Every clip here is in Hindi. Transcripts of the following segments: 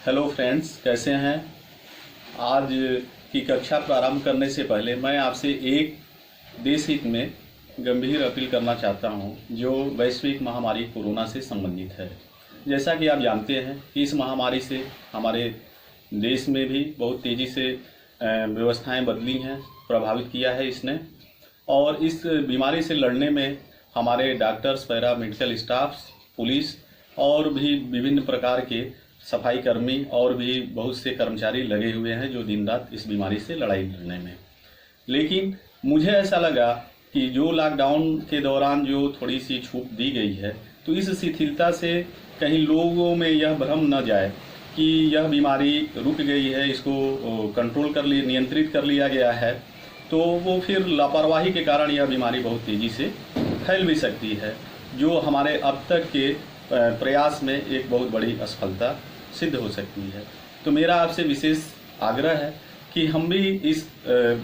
हेलो फ्रेंड्स, कैसे हैं। आज की कक्षा प्रारंभ करने से पहले मैं आपसे एक देश हित में गंभीर अपील करना चाहता हूं, जो वैश्विक महामारी कोरोना से संबंधित है। जैसा कि आप जानते हैं कि इस महामारी से हमारे देश में भी बहुत तेज़ी से व्यवस्थाएं बदली हैं, प्रभावित किया है इसने। और इस बीमारी से लड़ने में हमारे doctors, para medical staffs, police और भी विभिन्न प्रकार के सफाई कर्मी और भी बहुत से कर्मचारी लगे हुए हैं, जो दिन रात इस बीमारी से लड़ाई लड़ने में। लेकिन मुझे ऐसा लगा कि जो लॉकडाउन के दौरान जो थोड़ी सी छूट दी गई है, तो इस शिथिलता से कहीं लोगों में यह भ्रम न जाए कि यह बीमारी रुक गई है, इसको कंट्रोल कर लिया, नियंत्रित कर लिया गया है, तो वो फिर लापरवाही के कारण यह बीमारी बहुत तेज़ी से फैल भी सकती है, जो हमारे अब तक के प्रयास में एक बहुत बड़ी असफलता सिद्ध हो सकती है। तो मेरा आपसे विशेष आग्रह है कि हम भी इस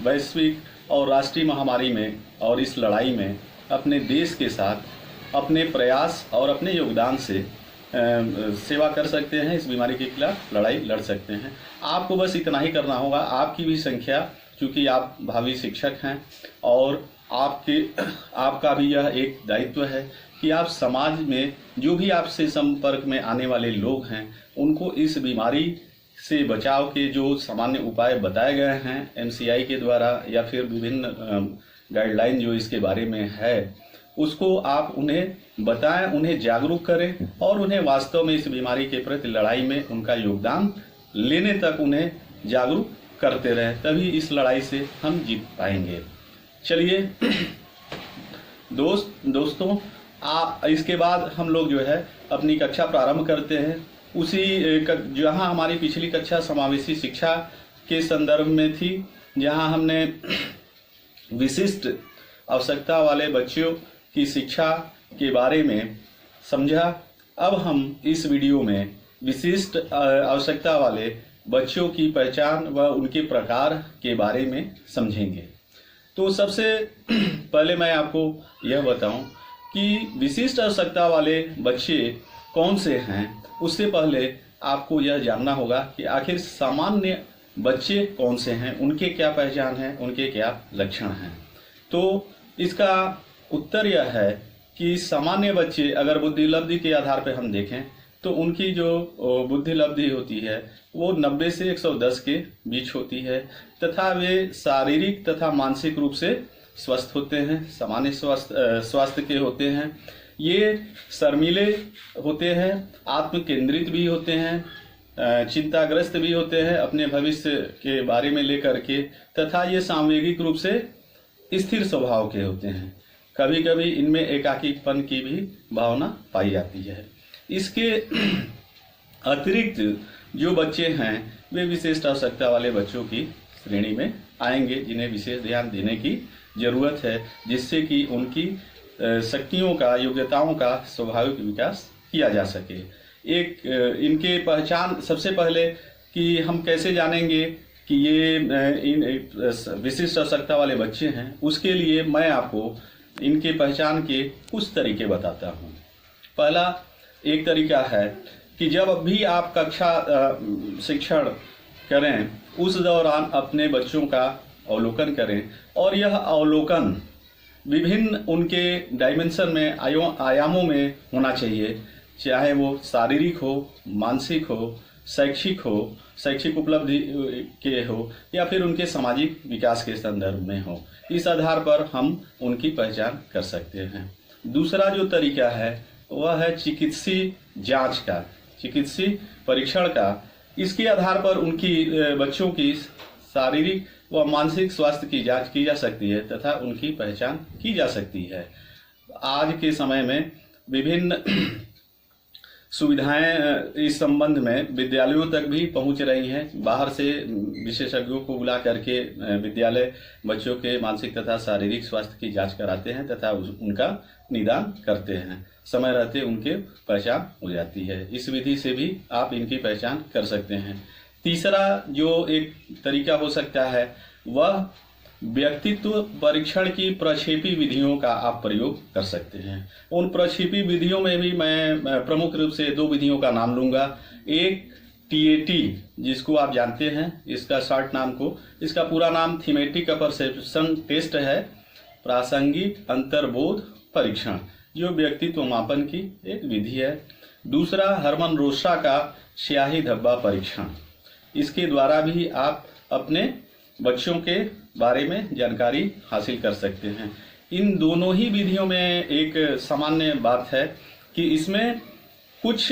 वैश्विक और राष्ट्रीय महामारी में और इस लड़ाई में अपने देश के साथ अपने प्रयास और अपने योगदान से सेवा कर सकते हैं, इस बीमारी के खिलाफ लड़ाई लड़ सकते हैं। आपको बस इतना ही करना होगा। आपकी भी संख्या, चूँकि आप भावी शिक्षक हैं और आपका भी यह एक दायित्व है कि आप समाज में जो भी आपसे संपर्क में आने वाले लोग हैं, उनको इस बीमारी से बचाव के जो सामान्य उपाय बताए गए हैं एमसीआई के द्वारा या फिर विभिन्न गाइडलाइन जो इसके बारे में है, उसको आप उन्हें बताएं, उन्हें जागरूक करें और उन्हें वास्तव में इस बीमारी के प्रति लड़ाई में उनका योगदान लेने तक उन्हें जागरूक करते रहें। तभी इस लड़ाई से हम जीत पाएंगे। चलिए दोस्तों, इसके बाद हम लोग जो है अपनी कक्षा प्रारंभ करते हैं। उसी जहां हमारी पिछली कक्षा समावेशी शिक्षा के संदर्भ में थी, जहां हमने विशिष्ट आवश्यकता वाले बच्चों की शिक्षा के बारे में समझा। अब हम इस वीडियो में विशिष्ट आवश्यकता वाले बच्चों की पहचान व उनके प्रकार के बारे में समझेंगे। तो सबसे पहले मैं आपको यह बताऊं कि विशिष्ट आवश्यकता वाले बच्चे कौन से हैं। उससे पहले आपको यह जानना होगा कि आखिर सामान्य बच्चे कौन से हैं, उनके क्या पहचान है, उनके क्या लक्षण हैं। तो इसका उत्तर यह है कि सामान्य बच्चे अगर बुद्धि लब्धि के आधार पर हम देखें तो उनकी जो बुद्धि लब्धि होती है वो 90 से 110 के बीच होती है, तथा वे शारीरिक तथा मानसिक रूप से स्वस्थ होते हैं, सामान्य स्वास्थ्य के होते हैं। ये शर्मीले होते हैं, आत्म केंद्रित भी होते हैं, चिंताग्रस्त भी होते हैं अपने भविष्य के बारे में लेकर के, तथा ये सामवेगिक रूप से स्थिर स्वभाव के होते हैं। कभी कभी इनमें एकाकीपन की भी भावना पाई जाती है। इसके अतिरिक्त जो बच्चे हैं वे विशेष आवश्यकता वाले बच्चों की श्रेणी में आएंगे, जिन्हें विशेष ध्यान देने की जरूरत है, जिससे कि उनकी शक्तियों का, योग्यताओं का स्वाभाविक विकास किया जा सके। इनके पहचान सबसे पहले कि हम कैसे जानेंगे कि ये इन विशिष्ट आवश्यकता वाले बच्चे हैं, उसके लिए मैं आपको इनके पहचान के कुछ तरीके बताता हूँ। पहला एक तरीका है कि जब भी आप कक्षा शिक्षण करें, उस दौरान अपने बच्चों का अवलोकन करें, और यह अवलोकन विभिन्न उनके डायमेंशन में, आयामों में होना चाहिए, चाहे वो शारीरिक हो, मानसिक हो, शैक्षिक उपलब्धि के हो, या फिर उनके सामाजिक विकास के संदर्भ में हो। इस आधार पर हम उनकी पहचान कर सकते हैं। दूसरा जो तरीका है वह है चिकित्सीय जांच का, चिकित्सीय परीक्षण का। इसके आधार पर उनकी बच्चों की शारीरिक व मानसिक स्वास्थ्य की जांच की जा सकती है तथा उनकी पहचान की जा सकती है। आज के समय में विभिन्न सुविधाएं इस संबंध में विद्यालयों तक भी पहुंच रही हैं। बाहर से विशेषज्ञों को बुला करके विद्यालय बच्चों के मानसिक तथा शारीरिक स्वास्थ्य की जांच कराते हैं तथा उनका निदान करते हैं। समय रहते उनके पहचान हो जाती है। इस विधि से भी आप इनकी पहचान कर सकते हैं। तीसरा जो एक तरीका हो सकता है वह व्यक्तित्व परीक्षण की प्रक्षेपी विधियों का आप प्रयोग कर सकते हैं। उन प्रक्षेपी विधियों में भी मैं प्रमुख रूप से 2 विधियों का नाम लूंगा। एक टीएटी, जिसको आप जानते हैं इसका शॉर्ट नाम को, इसका पूरा नाम थीमेटिक परसेप्शन टेस्ट है, प्रासंगिक अंतर्बोध परीक्षण, जो व्यक्तित्व मापन की एक विधि है। दूसरा हरमन रोसा का स्याही धब्बा परीक्षण, इसके द्वारा भी आप अपने बच्चों के बारे में जानकारी हासिल कर सकते हैं। इन दोनों ही विधियों में एक सामान्य बात है कि इसमें कुछ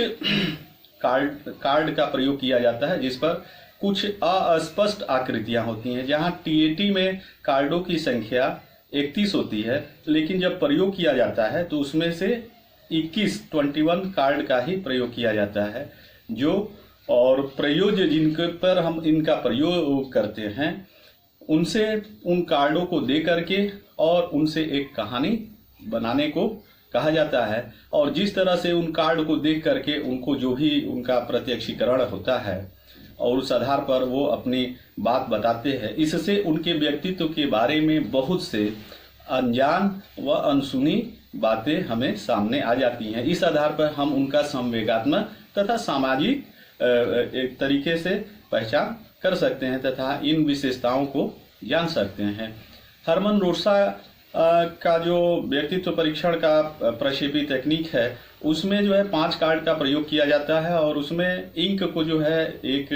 कार्ड का प्रयोग किया जाता है जिस पर कुछ अस्पष्ट आकृतियां होती हैं। जहां टीएटी में कार्डों की संख्या 31 होती है, लेकिन जब प्रयोग किया जाता है तो उसमें से 21 कार्ड का ही प्रयोग किया जाता है। जो और प्रयोज्य जिनके पर हम इनका प्रयोग करते हैं उनसे उन कार्डों को दे करके और उनसे एक कहानी बनाने को कहा जाता है, और जिस तरह से उन कार्ड को देख करके उनको जो भी उनका प्रत्यक्षीकरण होता है और उस आधार पर वो अपनी बात बताते हैं, इससे उनके व्यक्तित्व के बारे में बहुत से अनजान व अनसुनी बातें हमें सामने आ जाती हैं। इस आधार पर हम उनका संवेगात्मक तथा सामाजिक एक तरीके से पहचान कर सकते हैं तथा इन विशेषताओं को जान सकते हैं। हरमन रोसा का जो व्यक्तित्व परीक्षण का प्रक्षेपी तकनीक है उसमें जो है 5 कार्ड का प्रयोग किया जाता है, और उसमें इंक को जो है एक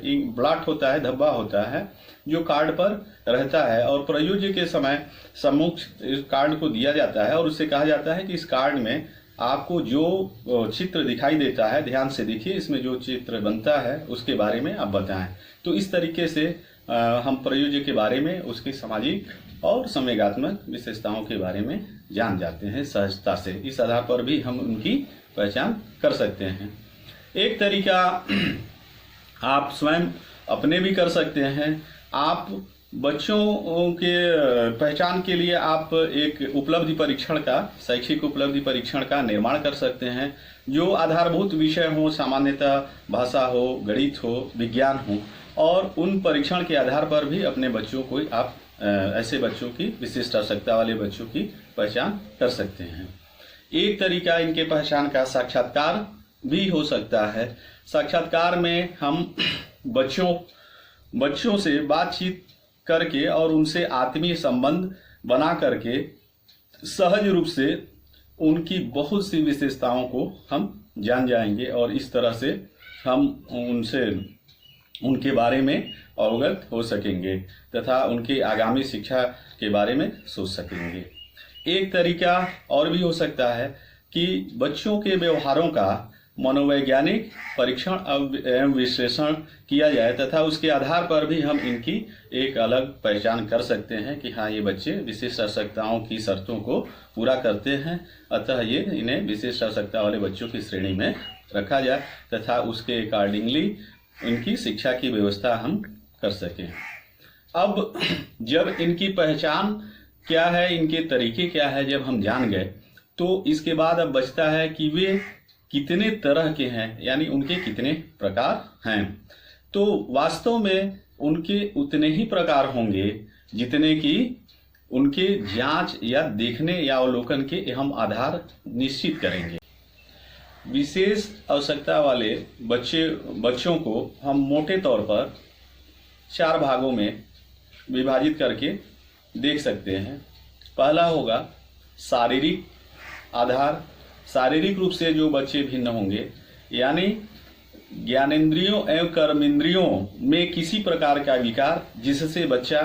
इंक ब्लॉट होता है, धब्बा होता है जो कार्ड पर रहता है, और प्रयोज्य के समय सम्मुख इस कार्ड को दिया जाता है और उससे कहा जाता है कि इस कार्ड में आपको जो चित्र दिखाई देता है ध्यान से देखिए, इसमें जो चित्र बनता है उसके बारे में आप बताएं। तो इस तरीके से हम प्रयोज्य के बारे में, उसकी सामाजिक और संवेगात्मक विशेषताओं के बारे में जान जाते हैं सहजता से। इस आधार पर भी हम उनकी पहचान कर सकते हैं। एक तरीका आप स्वयं अपने भी कर सकते हैं। आप बच्चों के पहचान के लिए आप एक उपलब्धि परीक्षण का, शैक्षिक उपलब्धि परीक्षण का निर्माण कर सकते हैं, जो आधारभूत विषय हो, सामान्यतः भाषा हो, गणित हो, विज्ञान हो, और उन परीक्षण के आधार पर भी अपने बच्चों को आप ऐसे बच्चों की, विशिष्ट आवश्यकता वाले बच्चों की पहचान कर सकते हैं। एक तरीका इनके पहचान का साक्षात्कार भी हो सकता है। साक्षात्कार में हम बच्चों से बातचीत करके और उनसे आत्मीय संबंध बना करके सहज रूप से उनकी बहुत सी विशेषताओं को हम जान जाएंगे, और इस तरह से हम उनके बारे में अवगत हो सकेंगे तथा उनकी आगामी शिक्षा के बारे में सोच सकेंगे। एक तरीका और भी हो सकता है कि बच्चों के व्यवहारों का मनोवैज्ञानिक परीक्षण एवं विश्लेषण किया जाए तथा उसके आधार पर भी हम इनकी एक अलग पहचान कर सकते हैं कि हाँ, ये बच्चे विशिष्ट आवश्यकताओं की शर्तों को पूरा करते हैं, अतः ये इन्हें विशिष्ट आवश्यकता वाले बच्चों की श्रेणी में रखा जाए तथा उसके अकॉर्डिंगली इनकी शिक्षा की व्यवस्था हम कर सकें। अब जब इनकी पहचान क्या है, इनके तरीके क्या है, जब हम जान गए, तो इसके बाद अब बचता है कि वे कितने तरह के हैं, यानी उनके कितने प्रकार हैं। तो वास्तव में उनके उतने ही प्रकार होंगे जितने कि उनके जांच या देखने या अवलोकन के हम आधार निश्चित करेंगे। विशेष आवश्यकता वाले बच्चों को हम मोटे तौर पर 4 भागों में विभाजित करके देख सकते हैं। पहला होगा शारीरिक आधार। शारीरिक रूप से जो बच्चे भिन्न होंगे, यानी ज्ञानेंद्रियों एवं कर्मेंद्रियों में किसी प्रकार का विकार जिससे बच्चा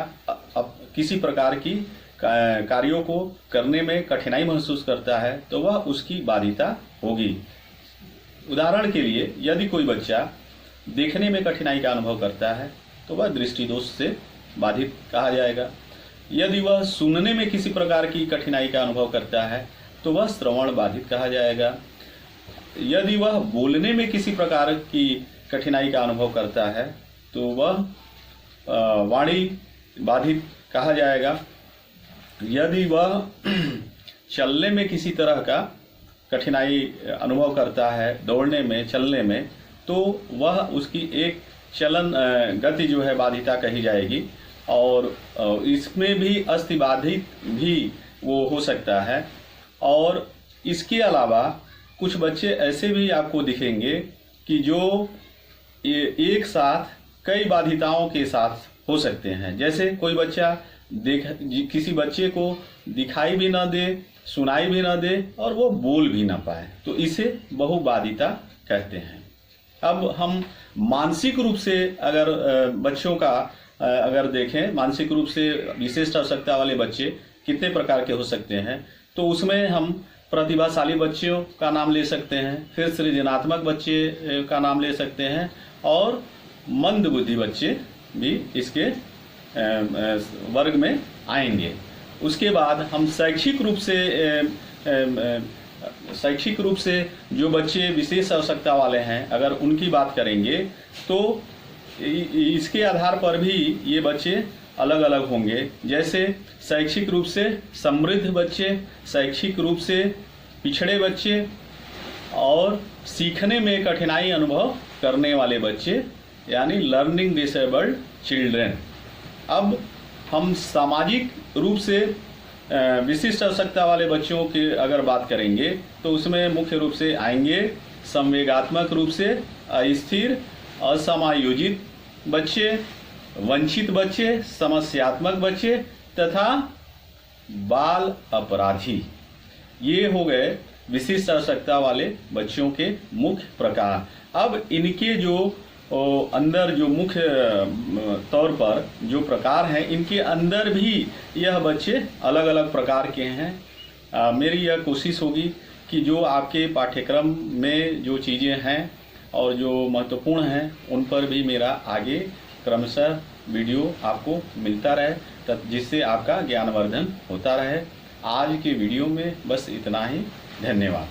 किसी प्रकार की कार्यों को करने में कठिनाई महसूस करता है, तो वह उसकी बाधिता होगी। उदाहरण के लिए, यदि कोई बच्चा देखने में कठिनाई का अनुभव करता है तो वह दृष्टि दोष से बाधित कहा जाएगा। यदि वह सुनने में किसी प्रकार की कठिनाई का अनुभव करता है तो वह श्रवण बाधित कहा जाएगा। यदि वह बोलने में किसी प्रकार की कठिनाई का अनुभव करता है तो वह वाणी बाधित कहा जाएगा। यदि वह चलने में किसी तरह का कठिनाई अनुभव करता है, दौड़ने में, चलने में, तो वह उसकी एक चलन गति जो है बाधिता कही जाएगी, और इसमें भी अस्थिबाधित भी वो हो सकता है। और इसके अलावा कुछ बच्चे ऐसे भी आपको दिखेंगे कि जो एक साथ कई बाधिताओं के साथ हो सकते हैं। जैसे कोई बच्चा किसी बच्चे को दिखाई भी ना दे, सुनाई भी ना दे और वो बोल भी ना पाए, तो इसे बहुबाधिता कहते हैं। अब हम मानसिक रूप से अगर बच्चों का अगर देखें, मानसिक रूप से विशिष्ट आवश्यकता वाले बच्चे कितने प्रकार के हो सकते हैं, तो उसमें हम प्रतिभाशाली बच्चों का नाम ले सकते हैं, फिर सृजनात्मक बच्चे का नाम ले सकते हैं और मंद बुद्धि बच्चे भी इसके वर्ग में आएंगे। उसके बाद हम शैक्षिक रूप से जो बच्चे विशेष आवश्यकता वाले हैं, अगर उनकी बात करेंगे तो इसके आधार पर भी ये बच्चे अलग अलग होंगे। जैसे शैक्षिक रूप से समृद्ध बच्चे, शैक्षिक रूप से पिछड़े बच्चे और सीखने में कठिनाई अनुभव करने वाले बच्चे, यानी लर्निंग डिसेबल्ड चिल्ड्रेन। अब हम सामाजिक रूप से विशिष्ट आवश्यकता वाले बच्चों की अगर बात करेंगे तो उसमें मुख्य रूप से आएंगे संवेगात्मक रूप से अस्थिर, असमायोजित बच्चे, वंचित बच्चे, समस्यात्मक बच्चे तथा बाल अपराधी। ये हो गए विशिष्ट आवश्यकता वाले बच्चों के मुख्य प्रकार। अब इनके जो अंदर जो मुख्य तौर पर जो प्रकार हैं, इनके अंदर भी यह बच्चे अलग अलग प्रकार के हैं। मेरी यह कोशिश होगी कि जो आपके पाठ्यक्रम में जो चीज़ें हैं और जो महत्वपूर्ण हैं उन पर भी मेरा आगे क्रमशः वीडियो आपको मिलता रहे, जिससे आपका ज्ञानवर्धन होता रहे। आज के वीडियो में बस इतना ही। धन्यवाद।